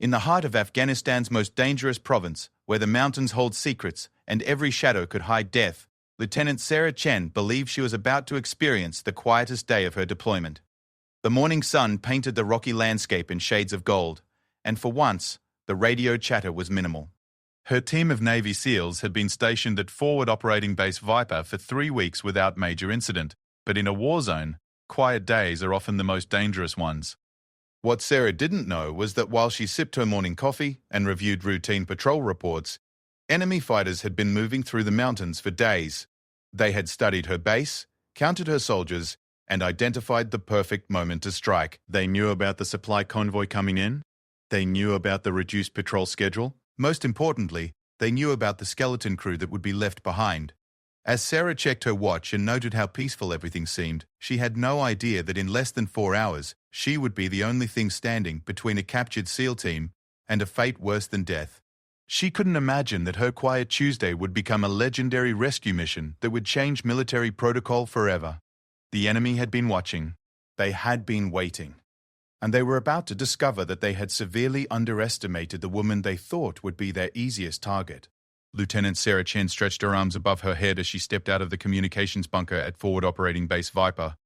In the heart of Afghanistan's most dangerous province, where the mountains hold secrets and every shadow could hide death, Lieutenant Sarah Chen believed she was about to experience the quietest day of her deployment. The morning sun painted the rocky landscape in shades of gold, and for once, the radio chatter was minimal. Her team of Navy SEALs had been stationed at Forward Operating Base Viper for 3 weeks without major incident, but in a war zone, quiet days are often the most dangerous ones. What Sarah didn't know was that while she sipped her morning coffee and reviewed routine patrol reports, enemy fighters had been moving through the mountains for days. They had studied her base, counted her soldiers, and identified the perfect moment to strike. They knew about the supply convoy coming in. They knew about the reduced patrol schedule. Most importantly, they knew about the skeleton crew that would be left behind. As Sarah checked her watch and noted how peaceful everything seemed, she had no idea that in less than 4 hours, she would be the only thing standing between a captured SEAL team and a fate worse than death. She couldn't imagine that her Quiet Tuesday would become a legendary rescue mission that would change military protocol forever. The enemy had been watching. They had been waiting. And they were about to discover that they had severely underestimated the woman they thought would be their easiest target. Lieutenant Sarah Chen stretched her arms above her head as she stepped out of the communications bunker at Forward Operating Base Viper.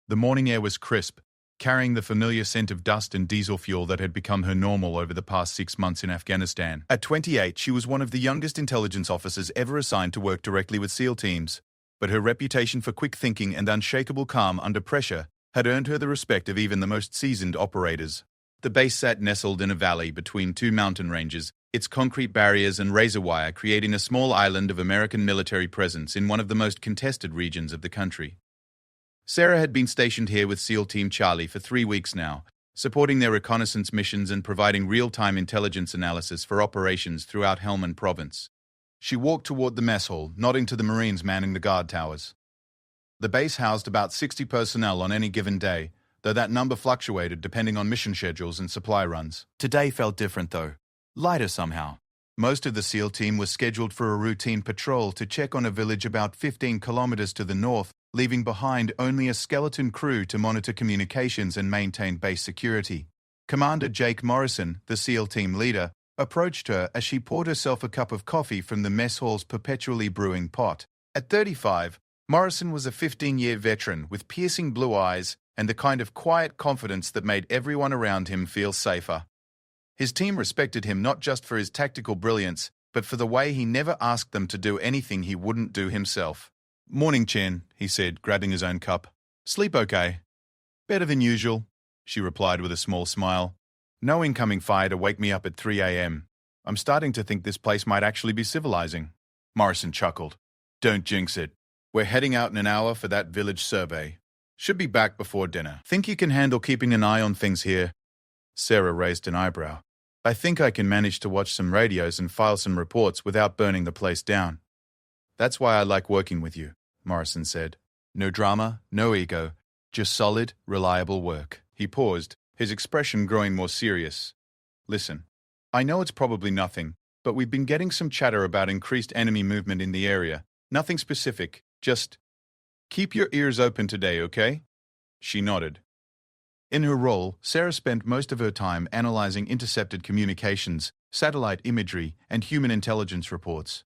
The morning air was crisp, carrying the familiar scent of dust and diesel fuel that had become her normal over the past 6 months in Afghanistan. At 28, she was one of the youngest intelligence officers ever assigned to work directly with SEAL teams, but her reputation for quick thinking and unshakable calm under pressure had earned her the respect of even the most seasoned operators. The base sat nestled in a valley between 2 mountain ranges, its concrete barriers and razor wire creating a small island of American military presence in one of the most contested regions of the country. Sarah had been stationed here with SEAL Team Charlie for 3 weeks now, supporting their reconnaissance missions and providing real-time intelligence analysis for operations throughout Helmand Province. She walked toward the mess hall, nodding to the Marines manning the guard towers. The base housed about 60 personnel on any given day, though that number fluctuated depending on mission schedules and supply runs. Today felt different though. Lighter somehow. Most of the SEAL team was scheduled for a routine patrol to check on a village about 15 kilometers to the north, leaving behind only a skeleton crew to monitor communications and maintain base security. Commander Jake Morrison, the SEAL team leader, approached her as she poured herself a cup of coffee from the mess hall's perpetually brewing pot. At 35, Morrison was a 15-year veteran with piercing blue eyes and the kind of quiet confidence that made everyone around him feel safer. His team respected him not just for his tactical brilliance, but for the way he never asked them to do anything he wouldn't do himself. "Morning, Chen," he said, grabbing his own cup. "Sleep okay?" "Better than usual," she replied with a small smile. "No incoming fire to wake me up at 3 a.m. I'm starting to think this place might actually be civilizing." Morrison chuckled. "Don't jinx it. We're heading out in an hour for that village survey. Should be back before dinner. Think you can handle keeping an eye on things here?" Sarah raised an eyebrow. "I think I can manage to watch some radios and file some reports without burning the place down." "That's why I like working with you," Morrison said. "No drama, no ego, just solid, reliable work." He paused, his expression growing more serious. "Listen, I know it's probably nothing, but we've been getting some chatter about increased enemy movement in the area. Nothing specific, just keep your ears open today, okay?" She nodded. In her role, Sarah spent most of her time analyzing intercepted communications, satellite imagery, and human intelligence reports.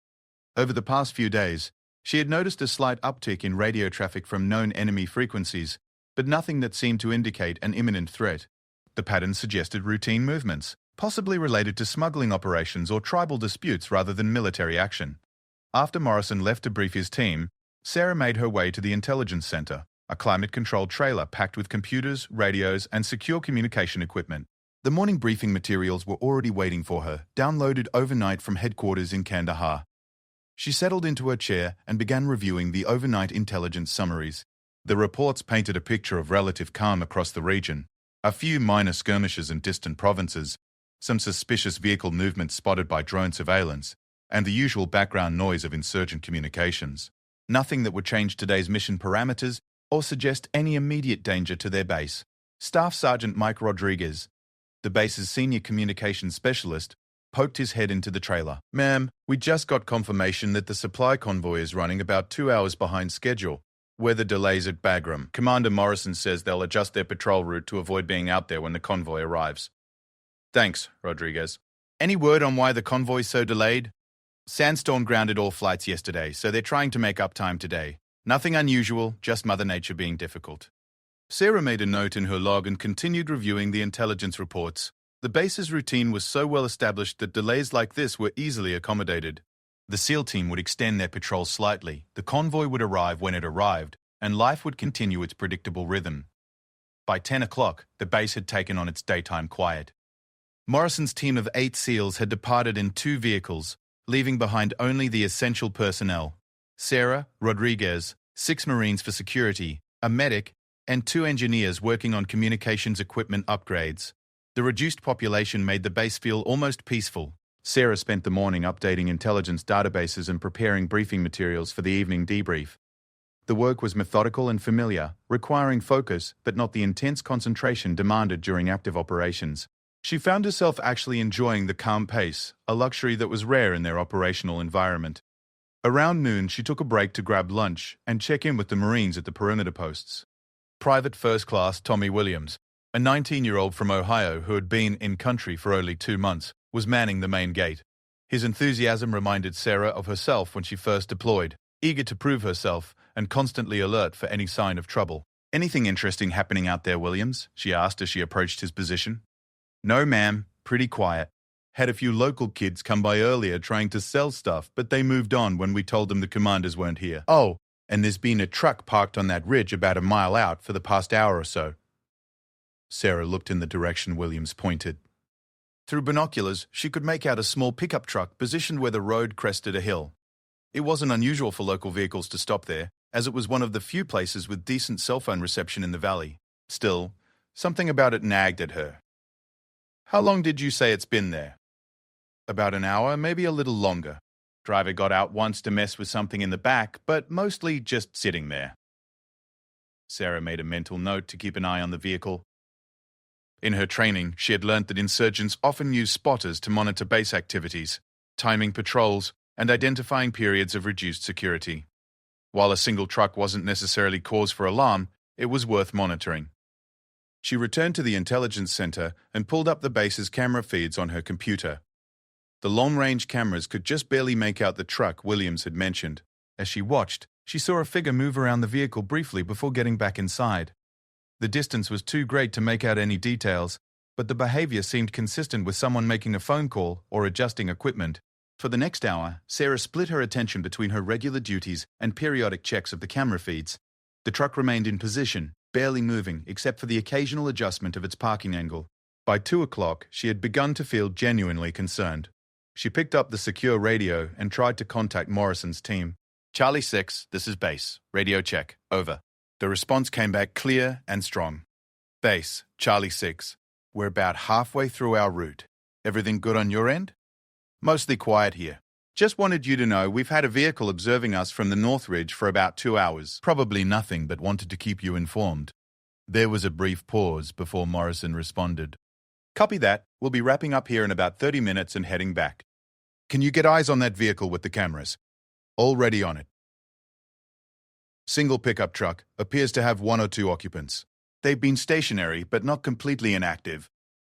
Over the past few days, she had noticed a slight uptick in radio traffic from known enemy frequencies, but nothing that seemed to indicate an imminent threat. The pattern suggested routine movements, possibly related to smuggling operations or tribal disputes rather than military action. After Morrison left to brief his team, Sarah made her way to the intelligence center, a climate-controlled trailer packed with computers, radios, and secure communication equipment. The morning briefing materials were already waiting for her, downloaded overnight from headquarters in Kandahar. She settled into her chair and began reviewing the overnight intelligence summaries. The reports painted a picture of relative calm across the region. A few minor skirmishes in distant provinces, some suspicious vehicle movements spotted by drone surveillance, and the usual background noise of insurgent communications. Nothing that would change today's mission parameters or suggest any immediate danger to their base. Staff Sergeant Mike Rodriguez, the base's senior communications specialist, poked his head into the trailer. "Ma'am, we just got confirmation that the supply convoy is running about 2 hours behind schedule. Weather delays at Bagram. Commander Morrison says they'll adjust their patrol route to avoid being out there when the convoy arrives." Thanks, Rodriguez. Any word on why the convoy's so delayed? Sandstorm grounded all flights yesterday, so they're trying to make up time today. Nothing unusual, just Mother Nature being difficult. Sarah made a note in her log and continued reviewing the intelligence reports. The base's routine was so well established that delays like this were easily accommodated. The SEAL team would extend their patrol slightly, the convoy would arrive when it arrived, and life would continue its predictable rhythm. By 10 o'clock, the base had taken on its daytime quiet. Morrison's team of 8 SEALs had departed in 2 vehicles, leaving behind only the essential personnel. Sarah, Rodriguez, 6 Marines for security, a medic, and 2 engineers working on communications equipment upgrades. The reduced population made the base feel almost peaceful. Sarah spent the morning updating intelligence databases and preparing briefing materials for the evening debrief. The work was methodical and familiar, requiring focus but not the intense concentration demanded during active operations. She found herself actually enjoying the calm pace, a luxury that was rare in their operational environment. Around noon, she took a break to grab lunch and check in with the Marines at the perimeter posts. Private First Class Tommy Williams, a 19-year-old from Ohio who had been in country for only 2 months, was manning the main gate. His enthusiasm reminded Sarah of herself when she first deployed, eager to prove herself and constantly alert for any sign of trouble. "Anything interesting happening out there, Williams?" she asked as she approached his position. "No, ma'am. Pretty quiet. Had a few local kids come by earlier trying to sell stuff, but they moved on when we told them the commanders weren't here. Oh, and there's been a truck parked on that ridge about a mile out for the past hour or so." Sarah looked in the direction Williams pointed. Through binoculars, she could make out a small pickup truck positioned where the road crested a hill. It wasn't unusual for local vehicles to stop there, as it was one of the few places with decent cell phone reception in the valley. Still, something about it nagged at her. "How long did you say it's been there?" "About an hour, maybe a little longer. Driver got out once to mess with something in the back, but mostly just sitting there." Sarah made a mental note to keep an eye on the vehicle. In her training, she had learnt that insurgents often use spotters to monitor base activities, timing patrols, and identifying periods of reduced security. While a single truck wasn't necessarily cause for alarm, it was worth monitoring. She returned to the intelligence center and pulled up the base's camera feeds on her computer. The long-range cameras could just barely make out the truck Williams had mentioned. As she watched, she saw a figure move around the vehicle briefly before getting back inside. The distance was too great to make out any details, but the behavior seemed consistent with someone making a phone call or adjusting equipment. For the next hour, Sarah split her attention between her regular duties and periodic checks of the camera feeds. The truck remained in position, barely moving except for the occasional adjustment of its parking angle. By 2 o'clock, she had begun to feel genuinely concerned. She picked up the secure radio and tried to contact Morrison's team. "Charlie 6, this is base. Radio check. Over." The response came back clear and strong. "Base, Charlie 6. We're about halfway through our route. Everything good on your end?" "Mostly quiet here. Just wanted you to know we've had a vehicle observing us from the North Ridge for about 2 hours. Probably nothing, but wanted to keep you informed." There was a brief pause before Morrison responded. "Copy that. We'll be wrapping up here in about 30 minutes and heading back. Can you get eyes on that vehicle with the cameras?" "Already on it." Single pickup truck, appears to have 1 or 2 occupants. They've been stationary but not completely inactive.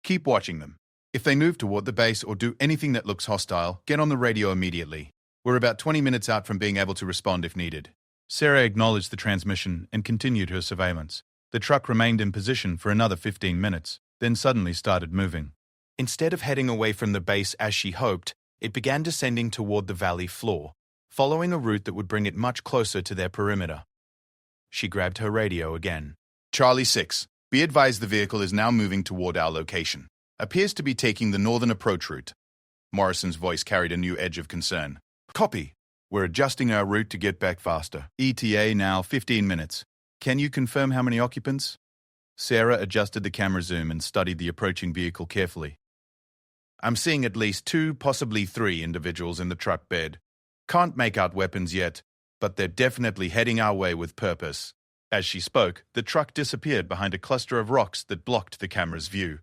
Keep watching them. If they move toward the base or do anything that looks hostile, get on the radio immediately. We're about 20 minutes out from being able to respond if needed." Sarah acknowledged the transmission and continued her surveillance. The truck remained in position for another 15 minutes, then suddenly started moving. Instead of heading away from the base as she hoped, it began descending toward the valley floor, following a route that would bring it much closer to their perimeter. She grabbed her radio again. "Charlie 6, be advised the vehicle is now moving toward our location. Appears to be taking the northern approach route." Morrison's voice carried a new edge of concern. "Copy. We're adjusting our route to get back faster. ETA now 15 minutes. Can you confirm how many occupants?" Sarah adjusted the camera zoom and studied the approaching vehicle carefully. "I'm seeing at least 2, possibly 3 individuals in the truck bed. Can't make out weapons yet, but they're definitely heading our way with purpose." As she spoke, the truck disappeared behind a cluster of rocks that blocked the camera's view.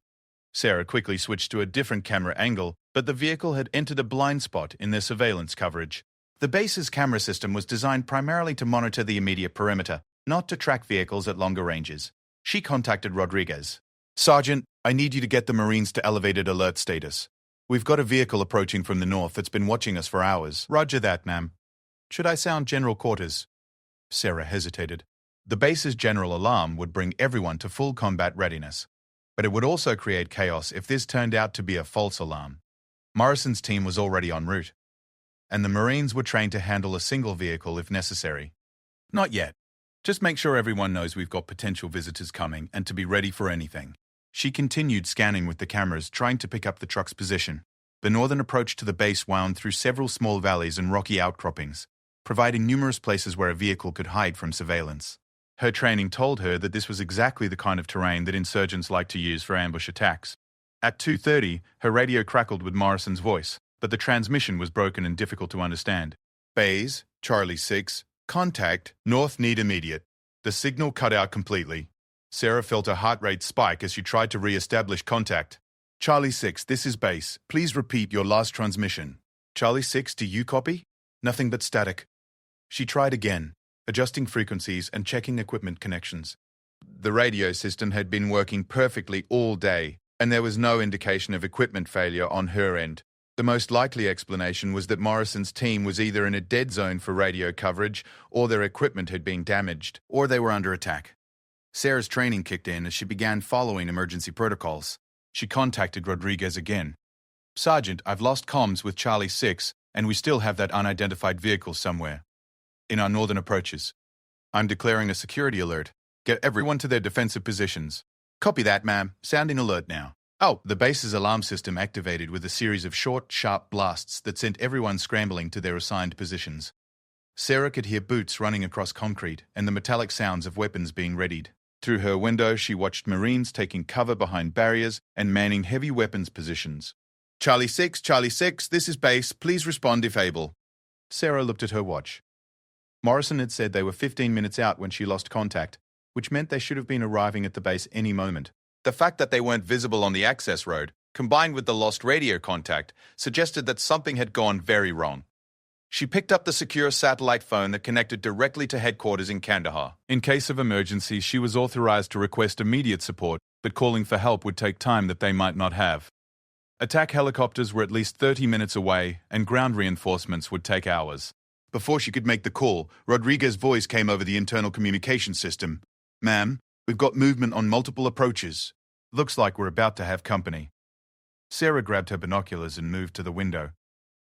Sarah quickly switched to a different camera angle, but the vehicle had entered a blind spot in their surveillance coverage. The base's camera system was designed primarily to monitor the immediate perimeter, not to track vehicles at longer ranges. She contacted Rodriguez. "Sergeant, I need you to get the Marines to elevated alert status. We've got a vehicle approaching from the north that's been watching us for hours. Roger that, ma'am. Should I sound general quarters? Sarah hesitated. The base's general alarm would bring everyone to full combat readiness, but it would also create chaos if this turned out to be a false alarm. Morrison's team was already en route, and the Marines were trained to handle a single vehicle if necessary. Not yet. Just make sure everyone knows we've got potential visitors coming and to be ready for anything. She continued scanning with the cameras, trying to pick up the truck's position. The northern approach to the base wound through several small valleys and rocky outcroppings, providing numerous places where a vehicle could hide from surveillance. Her training told her that this was exactly the kind of terrain that insurgents like to use for ambush attacks. At 2:30, her radio crackled with Morrison's voice, but the transmission was broken and difficult to understand. Bays, Charlie 6, contact, north need immediate. The signal cut out completely. Sarah felt her heart rate spike as she tried to re-establish contact. Charlie 6, this is base. Please repeat your last transmission. Charlie 6, do you copy? Nothing but static. She tried again, adjusting frequencies and checking equipment connections. The radio system had been working perfectly all day, and there was no indication of equipment failure on her end. The most likely explanation was that Morrison's team was either in a dead zone for radio coverage, or their equipment had been damaged, or they were under attack. Sarah's training kicked in as she began following emergency protocols. She contacted Rodriguez again. Sergeant, I've lost comms with Charlie 6, and we still have that unidentified vehicle somewhere in our northern approaches. I'm declaring a security alert. Get everyone to their defensive positions. Copy that, ma'am. Sounding alert now. Oh, the base's alarm system activated with a series of short, sharp blasts that sent everyone scrambling to their assigned positions. Sarah could hear boots running across concrete and the metallic sounds of weapons being readied. Through her window, she watched Marines taking cover behind barriers and manning heavy weapons positions. Charlie 6, this is base. Please respond if able. Sarah looked at her watch. Morrison had said they were 15 minutes out when she lost contact, which meant they should have been arriving at the base any moment. The fact that they weren't visible on the access road, combined with the lost radio contact, suggested that something had gone very wrong. She picked up the secure satellite phone that connected directly to headquarters in Kandahar. In case of emergency, she was authorized to request immediate support, but calling for help would take time that they might not have. Attack helicopters were at least 30 minutes away, and ground reinforcements would take hours. Before she could make the call, Rodriguez's voice came over the internal communication system. Ma'am, we've got movement on multiple approaches. Looks like we're about to have company. Sarah grabbed her binoculars and moved to the window.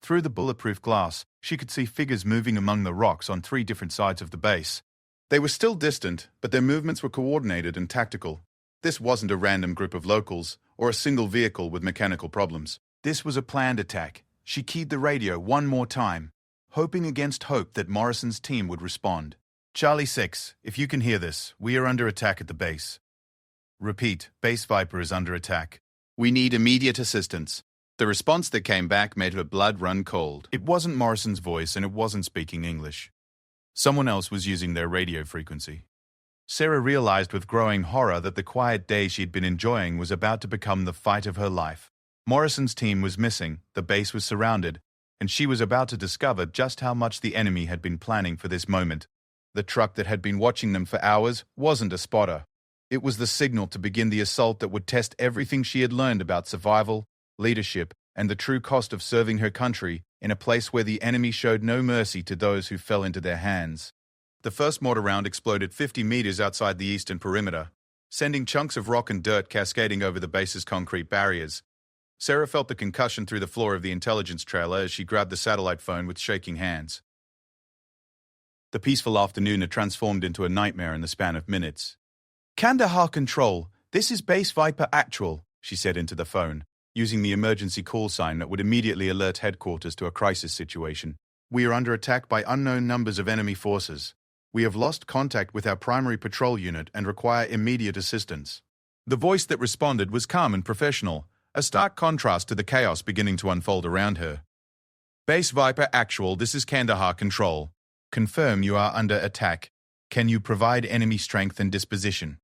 Through the bulletproof glass, she could see figures moving among the rocks on 3 different sides of the base. They were still distant, but their movements were coordinated and tactical. This wasn't a random group of locals, or a single vehicle with mechanical problems. This was a planned attack. She keyed the radio one more time, hoping against hope that Morrison's team would respond. Charlie 6, if you can hear this, we are under attack at the base. Repeat, Base Viper is under attack. We need immediate assistance. The response that came back made her blood run cold. It wasn't Morrison's voice and it wasn't speaking English. Someone else was using their radio frequency. Sarah realized with growing horror that the quiet day she'd been enjoying was about to become the fight of her life. Morrison's team was missing, the base was surrounded, and she was about to discover just how much the enemy had been planning for this moment. The truck that had been watching them for hours wasn't a spotter. It was the signal to begin the assault that would test everything she had learned about survival, leadership, and the true cost of serving her country in a place where the enemy showed no mercy to those who fell into their hands. The first mortar round exploded 50 meters outside the eastern perimeter, sending chunks of rock and dirt cascading over the base's concrete barriers. Sarah felt the concussion through the floor of the intelligence trailer as she grabbed the satellite phone with shaking hands. The peaceful afternoon had transformed into a nightmare in the span of minutes. Kandahar Control, this is Base Viper Actual, she said into the phone, using the emergency call sign that would immediately alert headquarters to a crisis situation. We are under attack by unknown numbers of enemy forces. We have lost contact with our primary patrol unit and require immediate assistance. The voice that responded was calm and professional, a stark contrast to the chaos beginning to unfold around her. Base Viper Actual, this is Kandahar Control. Confirm you are under attack. Can you provide enemy strength and disposition?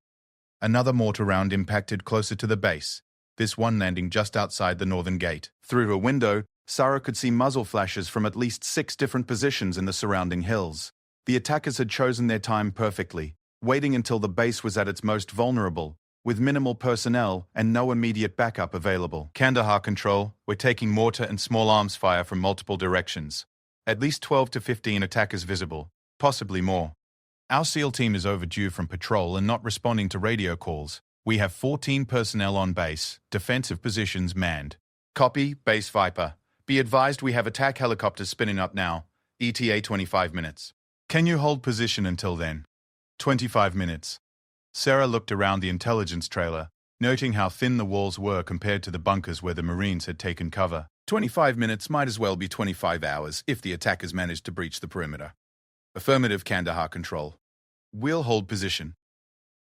Another mortar round impacted closer to the base, this one landing just outside the northern gate. Through her window, Sarah could see muzzle flashes from at least 6 different positions in the surrounding hills. The attackers had chosen their time perfectly, waiting until the base was at its most vulnerable, with minimal personnel and no immediate backup available. Kandahar Control, we're taking mortar and small arms fire from multiple directions. At least 12 to 15 attackers visible, possibly more. Our SEAL team is overdue from patrol and not responding to radio calls. We have 14 personnel on base, defensive positions manned. Copy, Base Viper. Be advised we have attack helicopters spinning up now. ETA 25 minutes. Can you hold position until then? 25 minutes. Sarah looked around the intelligence trailer, noting how thin the walls were compared to the bunkers where the Marines had taken cover. 25 minutes might as well be 25 hours if the attackers managed to breach the perimeter. Affirmative, Kandahar Control. We'll hold position.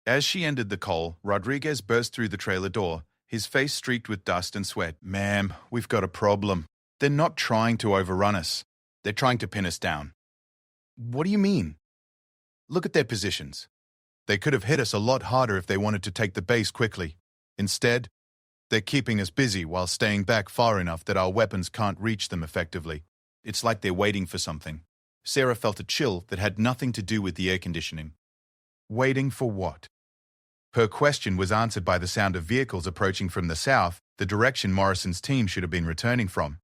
As she ended the call, Rodriguez burst through the trailer door, his face streaked with dust and sweat. Ma'am, we've got a problem. They're not trying to overrun us. They're trying to pin us down. What do you mean? Look at their positions. They could have hit us a lot harder if they wanted to take the base quickly. Instead, they're keeping us busy while staying back far enough that our weapons can't reach them effectively. It's like they're waiting for something. Sarah felt a chill that had nothing to do with the air conditioning. Waiting for what? Her question was answered by the sound of vehicles approaching from the south, the direction Morrison's team should have been returning from.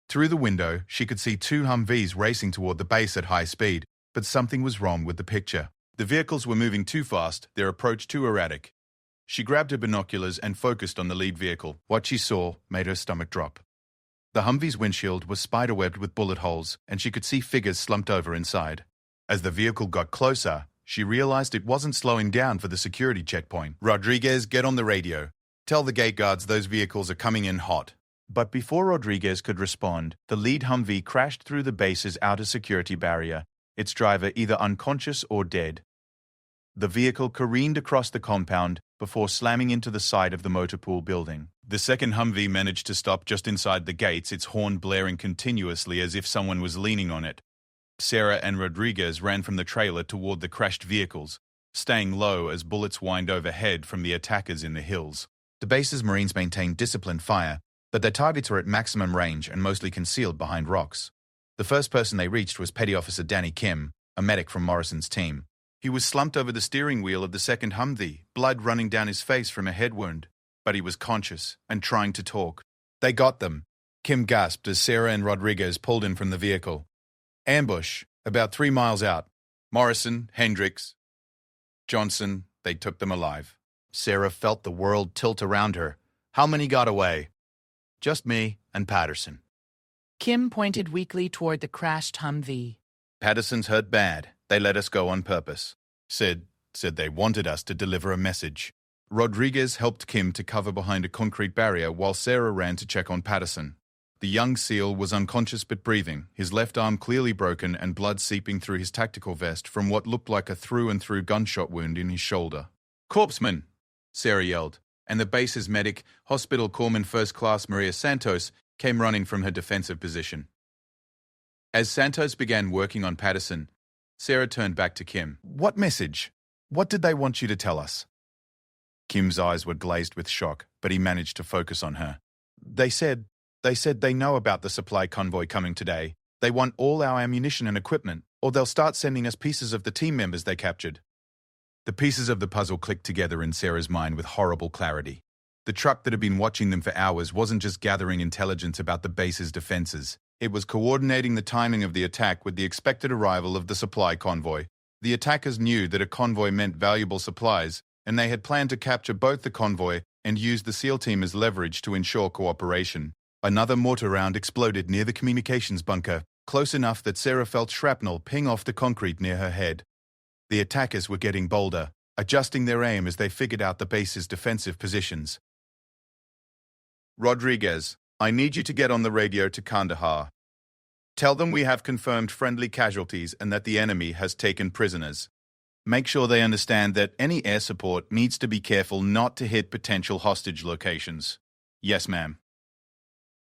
Through the window, she could see 2 Humvees racing toward the base at high speed, but something was wrong with the picture. The vehicles were moving too fast, their approach too erratic. She grabbed her binoculars and focused on the lead vehicle. What she saw made her stomach drop. The Humvee's windshield was spiderwebbed with bullet holes, and she could see figures slumped over inside. As the vehicle got closer, she realized it wasn't slowing down for the security checkpoint. Rodriguez, get on the radio. Tell the gate guards those vehicles are coming in hot. But before Rodriguez could respond, the lead Humvee crashed through the base's outer security barrier, its driver either unconscious or dead. The vehicle careened across the compound before slamming into the side of the motor pool building. The second Humvee managed to stop just inside the gates, its horn blaring continuously as if someone was leaning on it. Sarah and Rodriguez ran from the trailer toward the crashed vehicles, staying low as bullets whined overhead from the attackers in the hills. The base's Marines maintained disciplined fire, but their targets were at maximum range and mostly concealed behind rocks. The first person they reached was Petty Officer Danny Kim, a medic from Morrison's team. He was slumped over the steering wheel of the second Humvee, blood running down his face from a head wound, but he was conscious and trying to talk. They got them, Kim gasped as Sarah and Rodriguez pulled in from the vehicle. Ambush, about 3 miles out. Morrison, Hendricks, Johnson, they took them alive. Sarah felt the world tilt around her. How many got away? Just me and Patterson. Kim pointed weakly toward the crashed Humvee. Patterson's hurt bad. They let us go on purpose. Said they wanted us to deliver a message. Rodriguez helped Kim to cover behind a concrete barrier while Sarah ran to check on Patterson. The young SEAL was unconscious but breathing, his left arm clearly broken and blood seeping through his tactical vest from what looked like a through-and-through gunshot wound in his shoulder. Corpsman! Sarah yelled, and the base's medic, Hospital Corpsman First Class Maria Santos, came running from her defensive position. As Santos began working on Patterson, Sarah turned back to Kim. What message? What did they want you to tell us? Kim's eyes were glazed with shock, but he managed to focus on her. They said they know about the supply convoy coming today. They want all our ammunition and equipment, or they'll start sending us pieces of the team members they captured. The pieces of the puzzle clicked together in Sarah's mind with horrible clarity. The truck that had been watching them for hours wasn't just gathering intelligence about the base's defenses. It was coordinating the timing of the attack with the expected arrival of the supply convoy. The attackers knew that a convoy meant valuable supplies, and they had planned to capture both the convoy and use the SEAL team as leverage to ensure cooperation. Another mortar round exploded near the communications bunker, close enough that Sarah felt shrapnel ping off the concrete near her head. The attackers were getting bolder, adjusting their aim as they figured out the base's defensive positions. Rodriguez, I need you to get on the radio to Kandahar. Tell them we have confirmed friendly casualties and that the enemy has taken prisoners. Make sure they understand that any air support needs to be careful not to hit potential hostage locations. Yes, ma'am.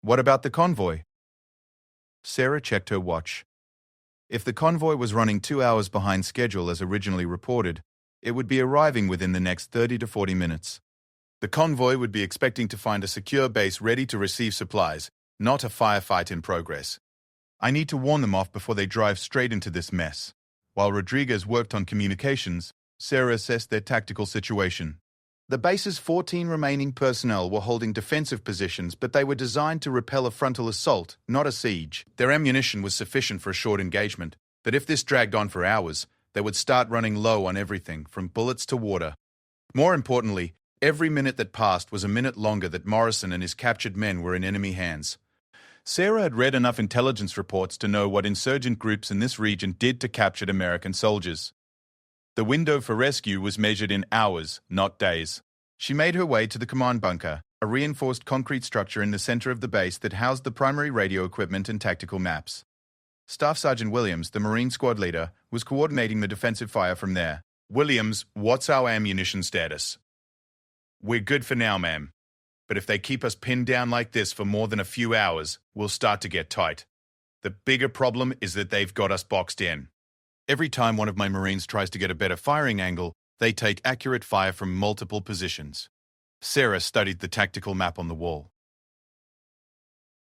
What about the convoy? Sarah checked her watch. If the convoy was running 2 hours behind schedule as originally reported, it would be arriving within the next 30 to 40 minutes. The convoy would be expecting to find a secure base ready to receive supplies, not a firefight in progress. I need to warn them off before they drive straight into this mess. While Rodriguez worked on communications, Sarah assessed their tactical situation. The base's 14 remaining personnel were holding defensive positions, but they were designed to repel a frontal assault, not a siege. Their ammunition was sufficient for a short engagement, but if this dragged on for hours, they would start running low on everything, from bullets to water. More importantly, every minute that passed was a minute longer that Morrison and his captured men were in enemy hands. Sarah had read enough intelligence reports to know what insurgent groups in this region did to captured American soldiers. The window for rescue was measured in hours, not days. She made her way to the command bunker, a reinforced concrete structure in the center of the base that housed the primary radio equipment and tactical maps. Staff Sergeant Williams, the Marine squad leader, was coordinating the defensive fire from there. Williams, what's our ammunition status? We're good for now, ma'am. But if they keep us pinned down like this for more than a few hours, we'll start to get tight. The bigger problem is that they've got us boxed in. Every time one of my Marines tries to get a better firing angle, they take accurate fire from multiple positions. Sarah studied the tactical map on the wall.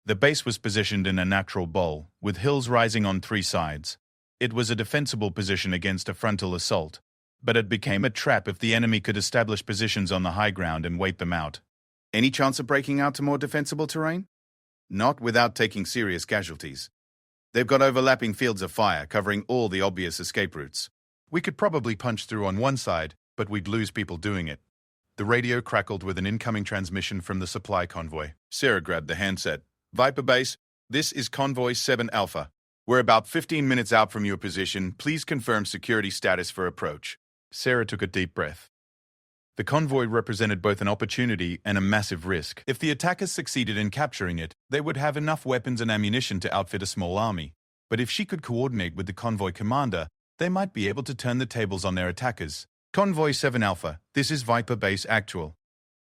The base was positioned in a natural bowl, with hills rising on three sides. It was a defensible position against a frontal assault, but it became a trap if the enemy could establish positions on the high ground and wait them out. Any chance of breaking out to more defensible terrain? Not without taking serious casualties. They've got overlapping fields of fire covering all the obvious escape routes. We could probably punch through on one side, but we'd lose people doing it. The radio crackled with an incoming transmission from the supply convoy. Sarah grabbed the handset. Viper Base, this is Convoy 7 Alpha. We're about 15 minutes out from your position. Please confirm security status for approach. Sarah took a deep breath. The convoy represented both an opportunity and a massive risk. If the attackers succeeded in capturing it, they would have enough weapons and ammunition to outfit a small army. But if she could coordinate with the convoy commander, they might be able to turn the tables on their attackers. Convoy 7 Alpha, this is Viper Base Actual.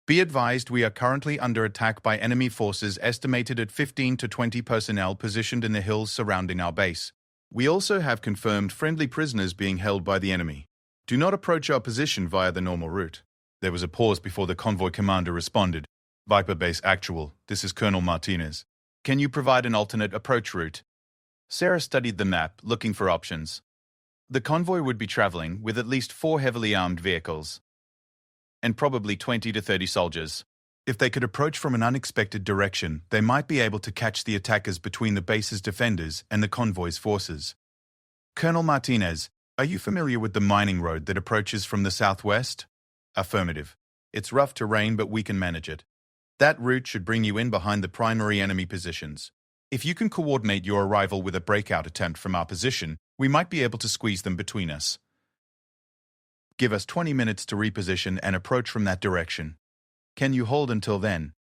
Be advised we are currently under attack by enemy forces estimated at 15 to 20 personnel positioned in the hills surrounding our base. We also have confirmed friendly prisoners being held by the enemy. Do not approach our position via the normal route. There was a pause before the convoy commander responded. Viper Base Actual, this is Colonel Martinez. Can you provide an alternate approach route? Sarah studied the map, looking for options. The convoy would be traveling with at least 4 heavily armed vehicles, and probably 20 to 30 soldiers. If they could approach from an unexpected direction, they might be able to catch the attackers between the base's defenders and the convoy's forces. Colonel Martinez, are you familiar with the mining road that approaches from the southwest? Affirmative. It's rough terrain, but we can manage it. That route should bring you in behind the primary enemy positions. If you can coordinate your arrival with a breakout attempt from our position, we might be able to squeeze them between us. Give us 20 minutes to reposition and approach from that direction. Can you hold until then?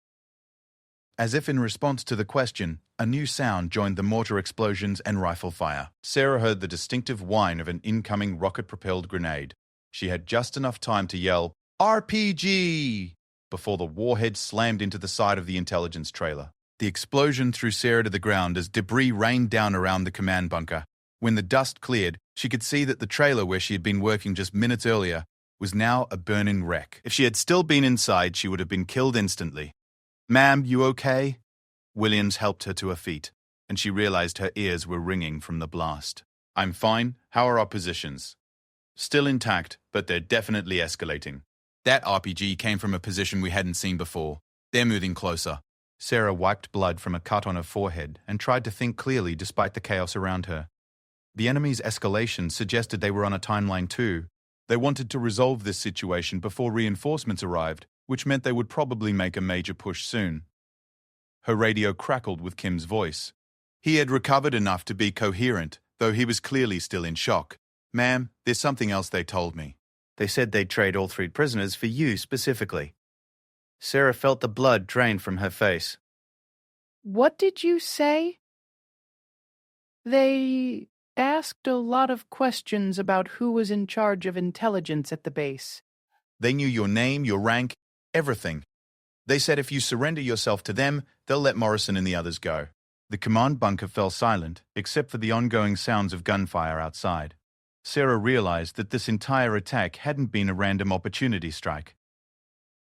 As if in response to the question, a new sound joined the mortar explosions and rifle fire. Sarah heard the distinctive whine of an incoming rocket-propelled grenade. She had just enough time to yell, "RPG!" before the warhead slammed into the side of the intelligence trailer. The explosion threw Sarah to the ground as debris rained down around the command bunker. When the dust cleared, she could see that the trailer where she had been working just minutes earlier was now a burning wreck. If she had still been inside, she would have been killed instantly. "Ma'am, you okay?" Williams helped her to her feet, and she realized her ears were ringing from the blast. "I'm fine. How are our positions?" "Still intact, but they're definitely escalating. That RPG came from a position we hadn't seen before. They're moving closer." Sarah wiped blood from a cut on her forehead and tried to think clearly despite the chaos around her. The enemy's escalation suggested they were on a timeline too. They wanted to resolve this situation before reinforcements arrived, which meant they would probably make a major push soon. Her radio crackled with Kim's voice. He had recovered enough to be coherent, though he was clearly still in shock. "Ma'am, there's something else they told me. They said they'd trade all 3 prisoners for you specifically." Sarah felt the blood drain from her face. What did you say? They asked a lot of questions about who was in charge of intelligence at the base. They knew your name, your rank, everything. They said if you surrender yourself to them, they'll let Morrison and the others go. The command bunker fell silent, except for the ongoing sounds of gunfire outside. Sarah realized that this entire attack hadn't been a random opportunity strike.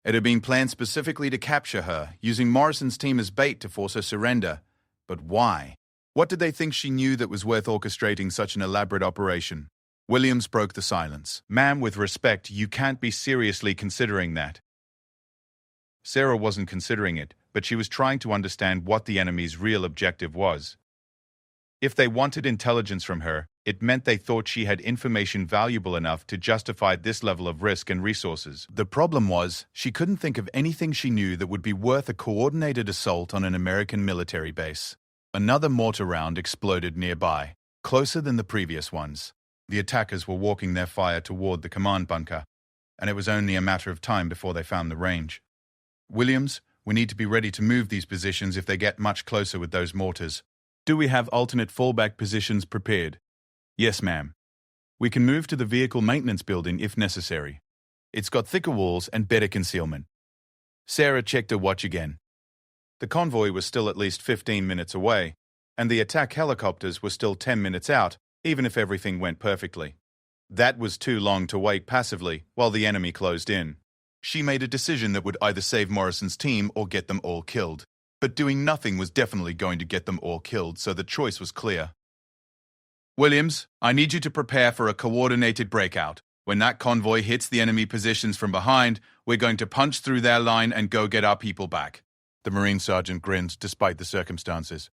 It had been planned specifically to capture her, using Morrison's team as bait to force her surrender. But why? What did they think she knew that was worth orchestrating such an elaborate operation? Williams broke the silence. Ma'am, with respect, you can't be seriously considering that. Sarah wasn't considering it, but she was trying to understand what the enemy's real objective was. If they wanted intelligence from her, it meant they thought she had information valuable enough to justify this level of risk and resources. The problem was, she couldn't think of anything she knew that would be worth a coordinated assault on an American military base. Another mortar round exploded nearby, closer than the previous ones. The attackers were walking their fire toward the command bunker, and it was only a matter of time before they found the range. Williams, we need to be ready to move these positions if they get much closer with those mortars. Do we have alternate fallback positions prepared? Yes, ma'am. We can move to the vehicle maintenance building if necessary. It's got thicker walls and better concealment. Sarah checked her watch again. The convoy was still at least 15 minutes away, and the attack helicopters were still 10 minutes out, even if everything went perfectly. That was too long to wait passively while the enemy closed in. She made a decision that would either save Morrison's team or get them all killed. But doing nothing was definitely going to get them all killed, so the choice was clear. Williams, I need you to prepare for a coordinated breakout. When that convoy hits the enemy positions from behind, we're going to punch through their line and go get our people back. The Marine Sergeant grinned, despite the circumstances.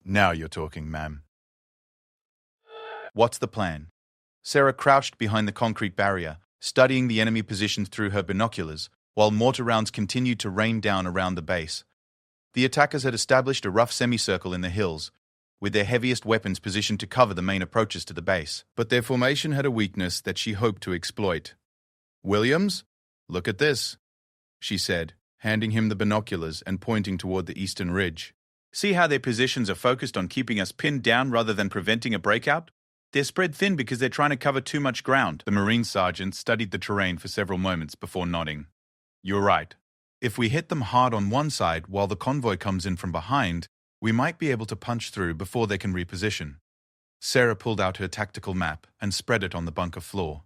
Now you're talking, ma'am. What's the plan? Sarah crouched behind the concrete barrier, studying the enemy positions through her binoculars, while mortar rounds continued to rain down around the base. The attackers had established a rough semicircle in the hills, with their heaviest weapons positioned to cover the main approaches to the base. But their formation had a weakness that she hoped to exploit. Williams, look at this, she said, handing him the binoculars and pointing toward the eastern ridge. See how their positions are focused on keeping us pinned down rather than preventing a breakout? They're spread thin because they're trying to cover too much ground. The Marine Sergeant studied the terrain for several moments before nodding. You're right. If we hit them hard on one side while the convoy comes in from behind, we might be able to punch through before they can reposition. Sarah pulled out her tactical map and spread it on the bunker floor.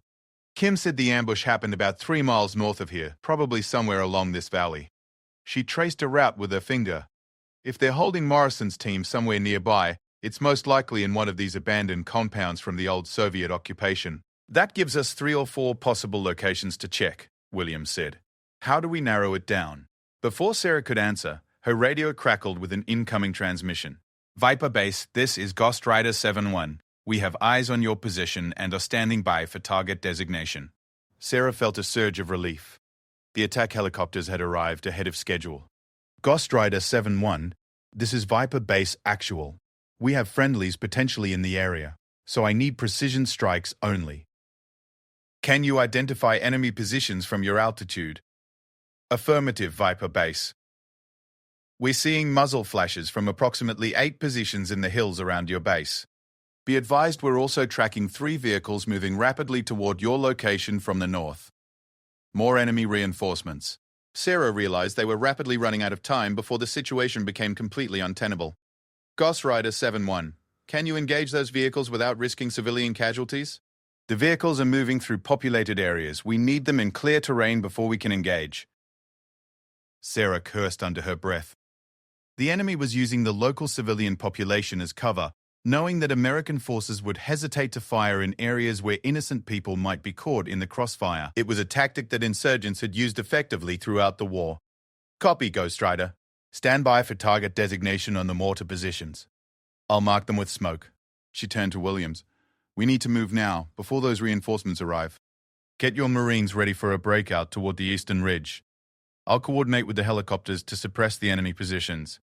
Kim said the ambush happened about 3 miles north of here, probably somewhere along this valley. She traced a route with her finger. If they're holding Morrison's team somewhere nearby, it's most likely in one of these abandoned compounds from the old Soviet occupation. That gives us 3 or 4 possible locations to check, Williams said. How do we narrow it down? Before Sarah could answer, her radio crackled with an incoming transmission. Viper Base, this is Ghost Rider 7-1. We have eyes on your position and are standing by for target designation. Sarah felt a surge of relief. The attack helicopters had arrived ahead of schedule. Ghost Rider 7-1, this is Viper Base Actual. We have friendlies potentially in the area, so I need precision strikes only. Can you identify enemy positions from your altitude? Affirmative, Viper Base. We're seeing muzzle flashes from approximately 8 positions in the hills around your base. Be advised we're also tracking 3 vehicles moving rapidly toward your location from the north. More enemy reinforcements. Sarah realized they were rapidly running out of time before the situation became completely untenable. Ghost Rider 7-1, can you engage those vehicles without risking civilian casualties? The vehicles are moving through populated areas. We need them in clear terrain before we can engage. Sarah cursed under her breath. The enemy was using the local civilian population as cover, knowing that American forces would hesitate to fire in areas where innocent people might be caught in the crossfire. It was a tactic that insurgents had used effectively throughout the war. Copy, Ghost Rider. Stand by for target designation on the mortar positions. I'll mark them with smoke. She turned to Williams. We need to move now, before those reinforcements arrive. Get your Marines ready for a breakout toward the eastern ridge. I'll coordinate with the helicopters to suppress the enemy positions.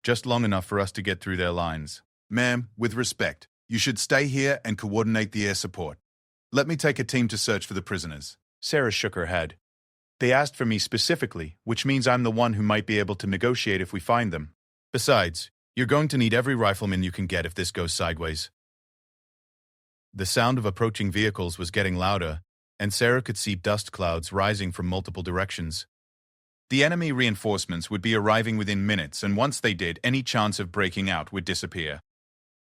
Just long enough for us to get through their lines. Ma'am, with respect, you should stay here and coordinate the air support. Let me take a team to search for the prisoners. Sarah shook her head. They asked for me specifically, which means I'm the one who might be able to negotiate if we find them. Besides, you're going to need every rifleman you can get if this goes sideways. The sound of approaching vehicles was getting louder, and Sarah could see dust clouds rising from multiple directions. The enemy reinforcements would be arriving within minutes, and once they did, any chance of breaking out would disappear.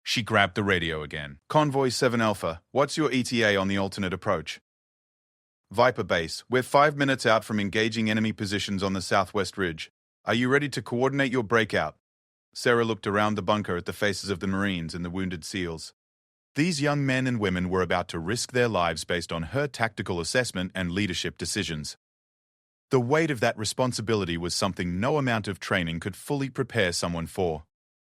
She grabbed the radio again. Convoy 7 Alpha, what's your ETA on the alternate approach? Viper Base, we're 5 minutes out from engaging enemy positions on the southwest ridge. Are you ready to coordinate your breakout? Sarah looked around the bunker at the faces of the Marines and the wounded SEALs. These young men and women were about to risk their lives based on her tactical assessment and leadership decisions. The weight of that responsibility was something no amount of training could fully prepare someone for.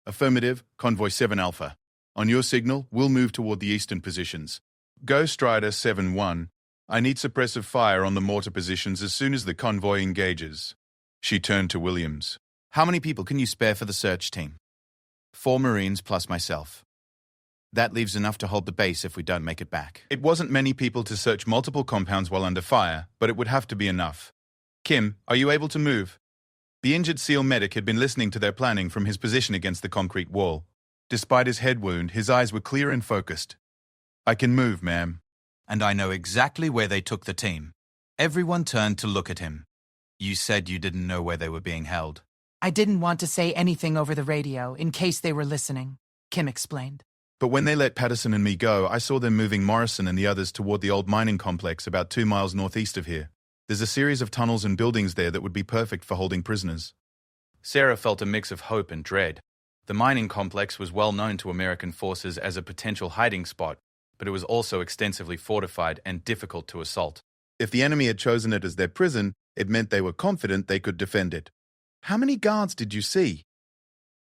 Affirmative, Convoy 7 Alpha. On your signal, we'll move toward the eastern positions. Go Strider 7-1. I need suppressive fire on the mortar positions as soon as the convoy engages. She turned to Williams. How many people can you spare for the search team? 4 Marines plus myself. That leaves enough to hold the base if we don't make it back. It wasn't many people to search multiple compounds while under fire, but it would have to be enough. Kim, are you able to move? The injured SEAL medic had been listening to their planning from his position against the concrete wall. Despite his head wound, his eyes were clear and focused. I can move, ma'am. And I know exactly where they took the team. Everyone turned to look at him. You said you didn't know where they were being held. I didn't want to say anything over the radio in case they were listening, Kim explained. But when they let Patterson and me go, I saw them moving Morrison and the others toward the old mining complex about 2 miles northeast of here. There's a series of tunnels and buildings there that would be perfect for holding prisoners. Sarah felt a mix of hope and dread. The mining complex was well known to American forces as a potential hiding spot, but it was also extensively fortified and difficult to assault. If the enemy had chosen it as their prison, it meant they were confident they could defend it. How many guards did you see?